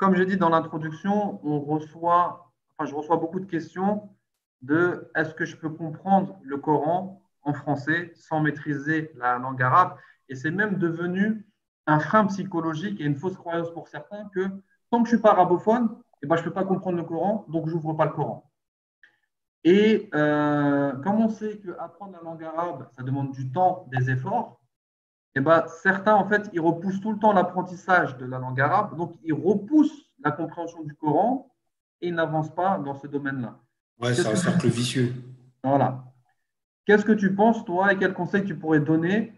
comme j'ai dit dans l'introduction, je reçois beaucoup de questions de est-ce que je peux comprendre le Coran en français sans maîtriser la langue arabe? Et c'est même devenu un frein psychologique et une fausse croyance pour certains que tant que je ne suis pas arabophone, eh ben, je ne peux pas comprendre le Coran, donc je n'ouvre pas le Coran. Et comme on sait qu'apprendre la langue arabe, ça demande du temps, des efforts, eh ben, certains, en fait, ils repoussent tout le temps l'apprentissage de la langue arabe, donc ils repoussent la compréhension du Coran et ils n'avancent pas dans ce domaine-là. Ouais, c'est Qu'est-ce un que tu... cercle vicieux. Voilà. Qu'est-ce que tu penses, toi, et quels conseils tu pourrais donner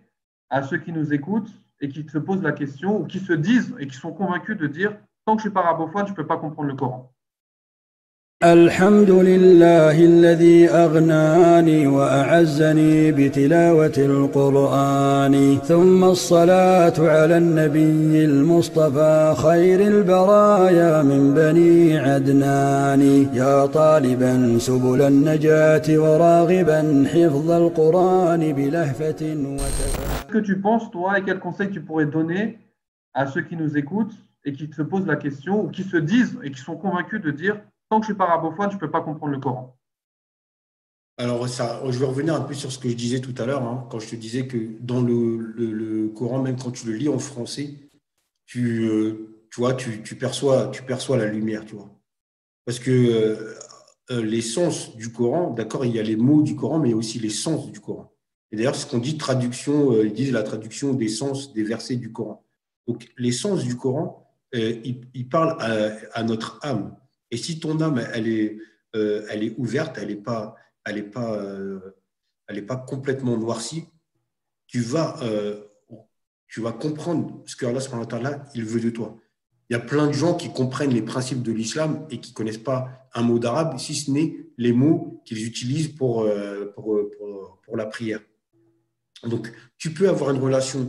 à ceux qui nous écoutent et qui se posent la question ou qui se disent et qui sont convaincus de dire tant que je ne suis pas arabophone, je ne peux pas comprendre le Coran. الحمد لله الذي أغناني وأعزني بتلاوة القرآن ثم الصلاة على النبي المصطفى خير البرايا من بني عدنان يا طالبا سبل النجاة وراغبا حفظ القرآن بلهفة وتفاؤل. Qu'est-ce que tu penses, toi, et quels conseils tu pourrais donner à ceux qui nous écoutent et qui se posent la question ou qui se disent et qui sont convaincus de dire tant que je ne suis pas arabophone, je ne peux pas comprendre le Coran. Alors, ça, je vais revenir un peu sur ce que je disais tout à l'heure, hein, quand je te disais que dans le Coran, même quand tu le lis en français, tu vois, tu perçois la lumière, tu vois. Parce que les sens du Coran, d'accord, il y a les mots du Coran, mais il y a aussi les sens du Coran. Et d'ailleurs, ce qu'on dit traduction, ils disent la traduction des sens des versets du Coran. Donc, les sens du Coran, ils parlent à notre âme. Et si ton âme, elle est ouverte, elle est pas, euh, elle est pas complètement noircie, tu vas, euh, tu vas comprendre ce que Allah subhanahu wa ta'ala, il veut de toi. Il y a plein de gens qui comprennent les principes de l'islam et qui ne connaissent pas un mot d'arabe, si ce n'est les mots qu'ils utilisent pour la prière. Donc, tu peux avoir une relation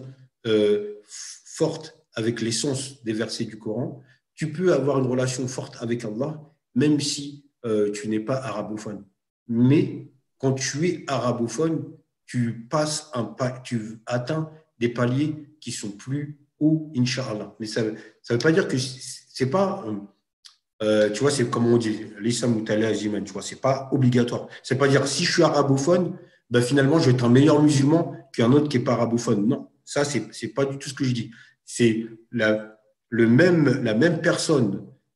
forte avec l'essence des versets du Coran. Tu peux avoir une relation forte avec Allah, même si tu n'es pas arabophone. Mais quand tu es arabophone, tu atteins des paliers qui sont plus hauts, Inch'Allah. Mais ça ne veut pas dire que c'est pas, tu vois, c'est comme on dit, l'islam ou aziman, tu vois, c'est pas obligatoire. C'est pas dire si je suis arabophone, ben finalement je vais être un meilleur musulman qu'un autre qui est pas arabophone. Non, ça c'est pas du tout ce que je dis. C'est la même personne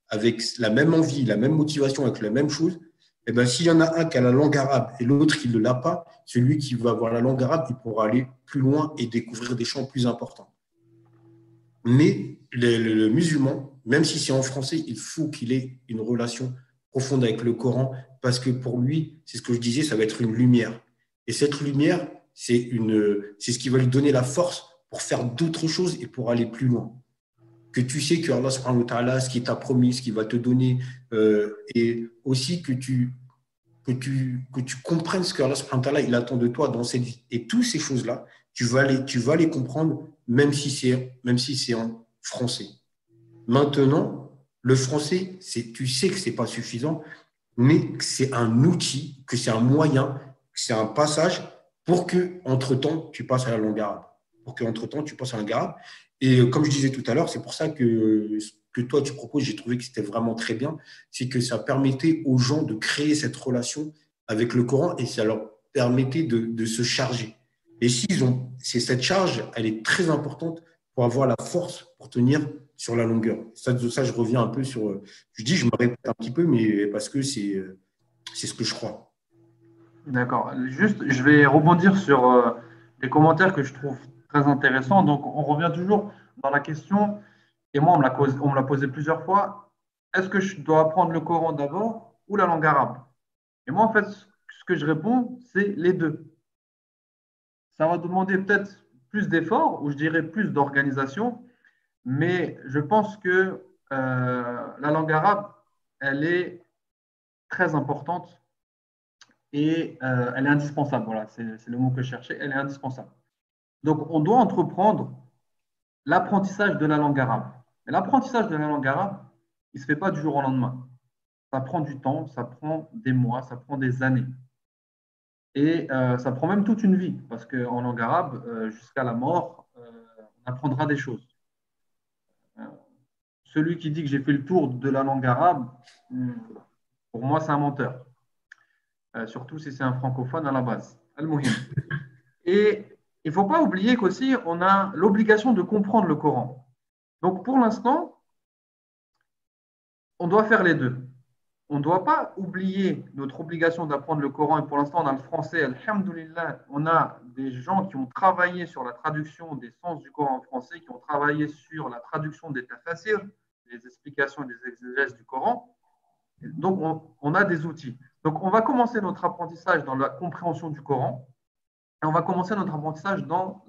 avec la même envie, la même motivation, avec la même chose. Et ben s'il y en a un qui a la langue arabe et l'autre qui ne l'a pas, celui qui va avoir la langue arabe, il pourra aller plus loin et découvrir des champs plus importants. Mais le musulman, même si c'est en français, il faut qu'il ait une relation profonde avec le Coran parce que pour lui, c'est ce que je disais, ça va être une lumière. Et cette lumière, c'est ce qui va lui donner la force pour faire d'autres choses et pour aller plus loin. Que tu sais que Allah subhanahu wa ta'ala, ce qu'il t'a promis, ce qu'il va te donner, et aussi que tu comprennes ce que Allah subhanahu wa ta'ala, il attend de toi dans cette vie. Et toutes ces choses-là, tu vas les comprendre même si c'est en français. Maintenant, le français, tu sais que c'est pas suffisant, mais que c'est un outil, que c'est un moyen, que c'est un passage pour que, entre-temps, tu passes à la langue arabe. Pour que, entre-temps, tu passes à la langue arabe. Et comme je disais tout à l'heure, c'est pour ça que ce que toi, tu proposes, j'ai trouvé que c'était vraiment très bien, c'est que ça permettait aux gens de créer cette relation avec le Coran et ça leur permettait de se charger. Et c'est cette charge, elle est très importante pour avoir la force pour tenir sur la longueur. Ça je reviens un peu sur. Je dis, je me répète un petit peu, mais parce que c'est ce que je crois. D'accord. Juste, je vais rebondir sur des commentaires que je trouve très intéressants. Donc, on revient toujours dans la question, et moi, on me l'a posé plusieurs fois. Est-ce que je dois apprendre le Coran d'abord ou la langue arabe? Et moi, en fait, ce que je réponds, c'est les deux. Ça va demander peut-être plus d'efforts, ou je dirais plus d'organisation, mais je pense que la langue arabe, elle est très importante et elle est indispensable. Voilà, c'est le mot que je cherchais. Elle est indispensable. Donc, on doit entreprendre l'apprentissage de la langue arabe. Mais l'apprentissage de la langue arabe, il ne se fait pas du jour au lendemain. Ça prend du temps, ça prend des mois, ça prend des années. Et ça prend même toute une vie, parce qu'en langue arabe, jusqu'à la mort, on apprendra des choses. Euh, celui qui dit que j'ai fait le tour de la langue arabe, pour moi, c'est un menteur. Surtout si c'est un francophone à la base. Al-Muhim. Et il ne faut pas oublier qu'aussi, on a l'obligation de comprendre le Coran. Donc, pour l'instant, on doit faire les deux. On ne doit pas oublier notre obligation d'apprendre le Coran. Et pour l'instant, on a le français. Alhamdulillah, on a des gens qui ont travaillé sur la traduction des sens du Coran en français, qui ont travaillé sur la traduction des tafasirs, des explications et des exégèses du Coran. Donc, on a des outils. Donc, on va commencer notre apprentissage dans la compréhension du Coran et on va commencer notre apprentissage dans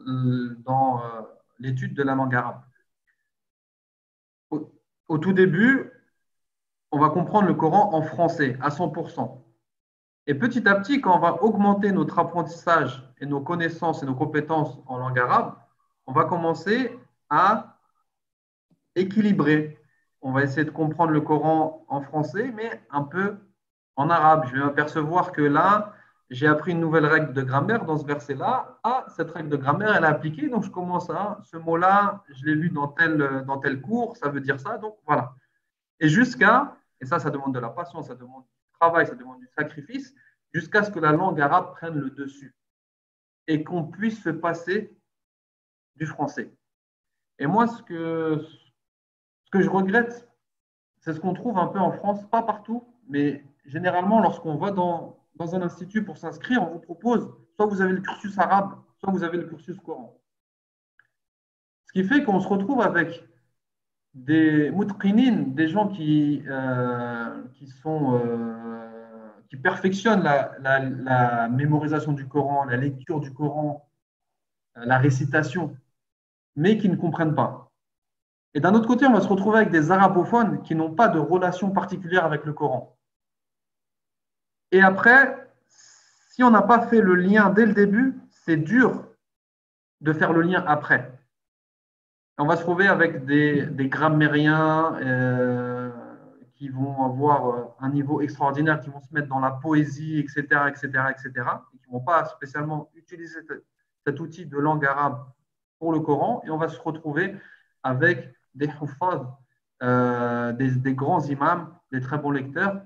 l'étude de la langue arabe. Au tout début, on va comprendre le Coran en français à 100%. Et petit à petit, quand on va augmenter notre apprentissage et nos connaissances et nos compétences en langue arabe, on va commencer à équilibrer. On va essayer de comprendre le Coran en français, mais un peu en arabe. Je vais m'apercevoir que là, j'ai appris une nouvelle règle de grammaire dans ce verset-là. Ah, cette règle de grammaire, elle est appliquée, donc je commence à, ce mot-là, je l'ai vu dans tel cours, ça veut dire ça, donc voilà. Et jusqu'à, et ça demande de la patience, ça demande du travail, ça demande du sacrifice, jusqu'à ce que la langue arabe prenne le dessus et qu'on puisse se passer du français. Et moi, ce que je regrette, c'est ce qu'on trouve un peu en France, pas partout, mais généralement, lorsqu'on va dans un institut pour s'inscrire, on vous propose, soit vous avez le cursus arabe, soit vous avez le cursus coran. Ce qui fait qu'on se retrouve avec des mutqinin, des gens qui perfectionnent la mémorisation du Coran, la lecture du Coran, la récitation, mais qui ne comprennent pas. Et d'un autre côté, on va se retrouver avec des arabophones qui n'ont pas de relation particulière avec le Coran. Et après, si on n'a pas fait le lien dès le début, c'est dur de faire le lien après. On va se trouver avec des grammairiens qui vont avoir un niveau extraordinaire, qui vont se mettre dans la poésie, etc., etc., etc., et qui ne vont pas spécialement utiliser cet outil de langue arabe pour le Coran. Et on va se retrouver avec des huffaz, des grands imams, des très bons lecteurs.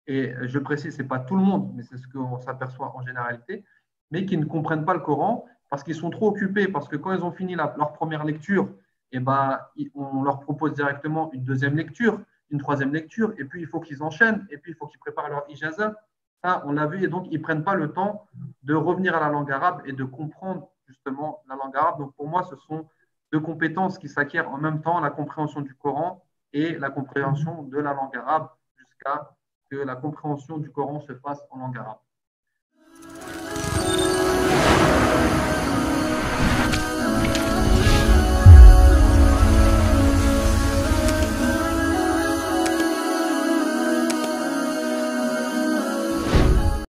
Et je précise, ce n'est pas tout le monde, mais c'est ce qu'on s'aperçoit en généralité, mais qui ne comprennent pas le Coran parce qu'ils sont trop occupés, parce que quand ils ont fini leur première lecture, eh ben, on leur propose directement une deuxième lecture, une troisième lecture, et puis il faut qu'ils enchaînent, et puis il faut qu'ils préparent leur ijaza. Ça, on l'a vu, et donc ils ne prennent pas le temps de revenir à la langue arabe et de comprendre justement la langue arabe. Donc pour moi, ce sont deux compétences qui s'acquièrent en même temps, la compréhension du Coran et la compréhension de la langue arabe, jusqu'à que la compréhension du Coran se fasse en langue arabe.